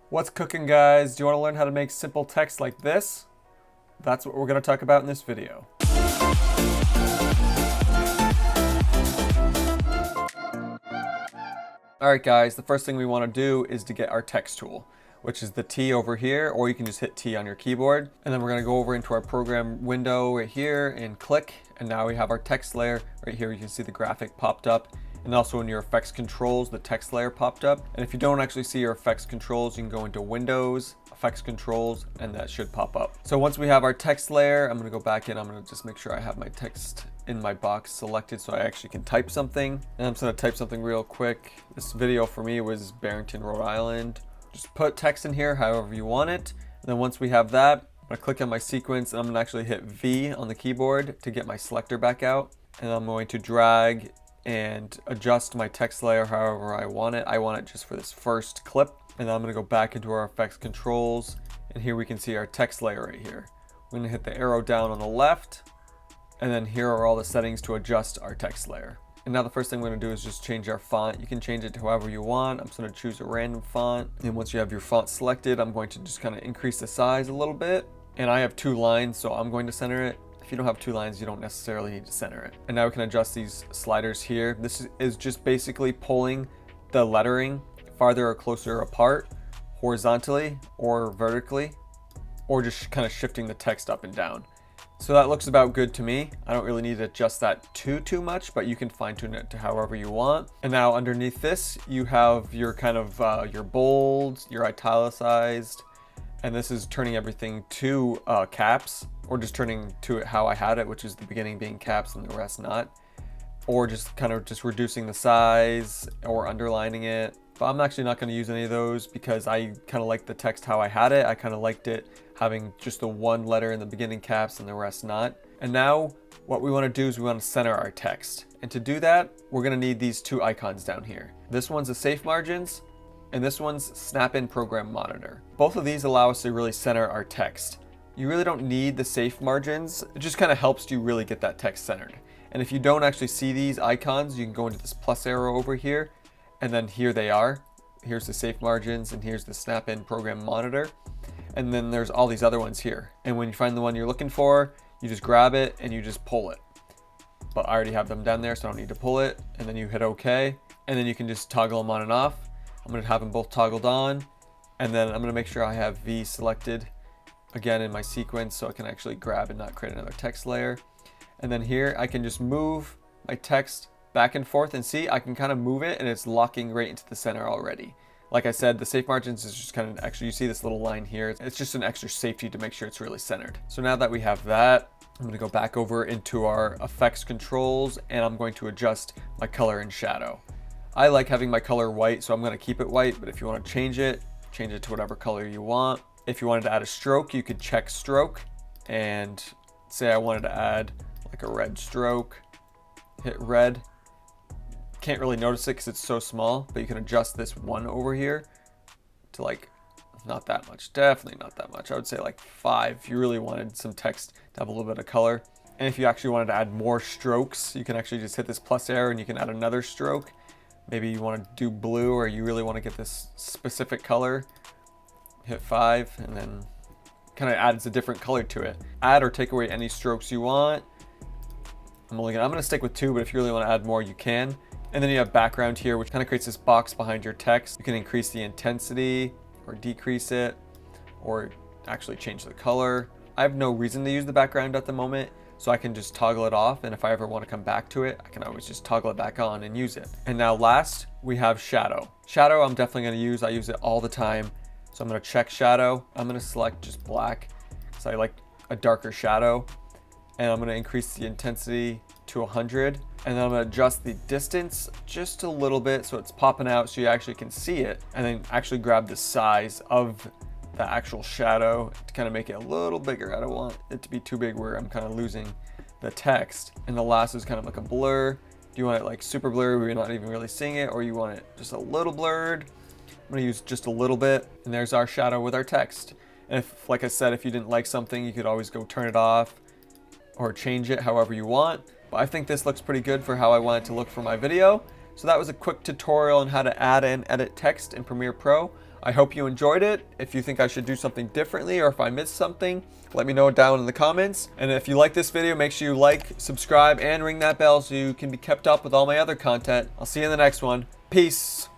What's cooking, guys? Do you want to learn how to make simple text like this? That's what we're going to talk about in this video. Alright guys, the first thing we want to do is to get our text tool, which is the T over here, or you can just hit T on your keyboard. And then we're going to go over into our program window right here and click. And now we have our text layer. Right here you can see the graphic popped up. And also in your effects controls, the text layer popped up. And if you don't actually see your effects controls, you can go into Windows, Effects Controls, and that should pop up. So once we have our text layer, I'm gonna go back in. I'm gonna just make sure I have my text in my box selected so I actually can type something. And I'm just gonna type something real quick. This video for me was Barrington, Rhode Island. Just put text in here however you want it. And then once we have that, I'm gonna click on my sequence and I'm gonna actually hit V on the keyboard to get my selector back out. And I'm going to drag and adjust my text layer however I want it. I want it just for this first clip. And then I'm gonna go back into our effects controls. And here we can see our text layer right here. We're gonna hit the arrow down on the left. And then here are all the settings to adjust our text layer. And now the first thing we're gonna do is just change our font. You can change it to however you want. I'm just gonna choose a random font. And once you have your font selected, I'm going to just kind of increase the size a little bit. And I have 2 lines, so I'm going to center it. If you don't have 2 lines, you don't necessarily need to center it. And now we can adjust these sliders here. This is just basically pulling the lettering farther or closer apart, horizontally or vertically, or just kind of shifting the text up and down. So that looks about good to me. I don't really need to adjust that too much, but you can fine tune it to however you want. And now underneath this, you have your kind of your bold, your italicized, and this is turning everything to caps, or just turning to it how I had it, which is the beginning being caps and the rest not, or just kind of just reducing the size or underlining it. But I'm actually not going to use any of those because I kind of like the text how I had it. I kind of liked it having just the one letter in the beginning caps and the rest not. And now what we want to do is we want to center our text. And to do that, we're going to need these 2 icons down here. This one's the safe margins, and this one's snap-in program monitor. Both of these allow us to really center our text. You really don't need the safe margins. It just kind of helps you really get that text centered. And if you don't actually see these icons, you can go into this plus arrow over here, and then here they are. Here's the safe margins, and here's the snap-in program monitor. And then there's all these other ones here. And when you find the one you're looking for, you just grab it and you just pull it. But I already have them down there, so I don't need to pull it. And then you hit OK, and then you can just toggle them on and off. I'm gonna have them both toggled on, and then I'm gonna make sure I have V selected again in my sequence so I can actually grab and not create another text layer. And then here I can just move my text back and forth, and see, I can kind of move it and it's locking right into the center already. Like I said, the safe margins is just kind of extra. You see this little line here. It's just an extra safety to make sure it's really centered. So now that we have that, I'm gonna go back over into our effects controls and I'm going to adjust my color and shadow. I like having my color white, so I'm gonna keep it white, but if you wanna change it to whatever color you want. If you wanted to add a stroke, you could check stroke and say I wanted to add like a red stroke, hit red. Can't really notice it because it's so small, but you can adjust this one over here to like, not that much, definitely not that much. I would say like 5 if you really wanted some text to have a little bit of color. And if you actually wanted to add more strokes, you can actually just hit this plus arrow and you can add another stroke. Maybe you want to do blue, or you really want to get this specific color, hit 5, and then kind of adds a different color to it. Add or take away any strokes you want. I'm gonna stick with 2, but if you really want to add more, you can. And then you have background here, which kind of creates this box behind your text. You can increase the intensity or decrease it, or actually change the color. I have no reason to use the background at the moment, so I can just toggle it off. And if I ever want to come back to it, I can always just toggle it back on and use it. And now last, we have shadow. Shadow I'm definitely going to use. I use it all the time. So I'm going to check shadow. I'm going to select just black because I like a darker shadow. And I'm going to increase the intensity to 100. And then I'm going to adjust the distance just a little bit so it's popping out so you actually can see it. And then actually grab the size of the actual shadow to kind of make it a little bigger. I don't want it to be too big where I'm kind of losing the text. And the last is kind of like a blur. Do you want it like super blurry where you're not even really seeing it, or you want it just a little blurred? I'm going to use just a little bit. And there's our shadow with our text. And if, like I said, if you didn't like something, you could always go turn it off or change it however you want. But I think this looks pretty good for how I want it to look for my video. So that was a quick tutorial on how to add and edit text in Premiere Pro. I hope you enjoyed it. If you think I should do something differently or if I missed something, let me know down in the comments. And if you like this video, make sure you like, subscribe, and ring that bell so you can be kept up with all my other content. I'll see you in the next one. Peace.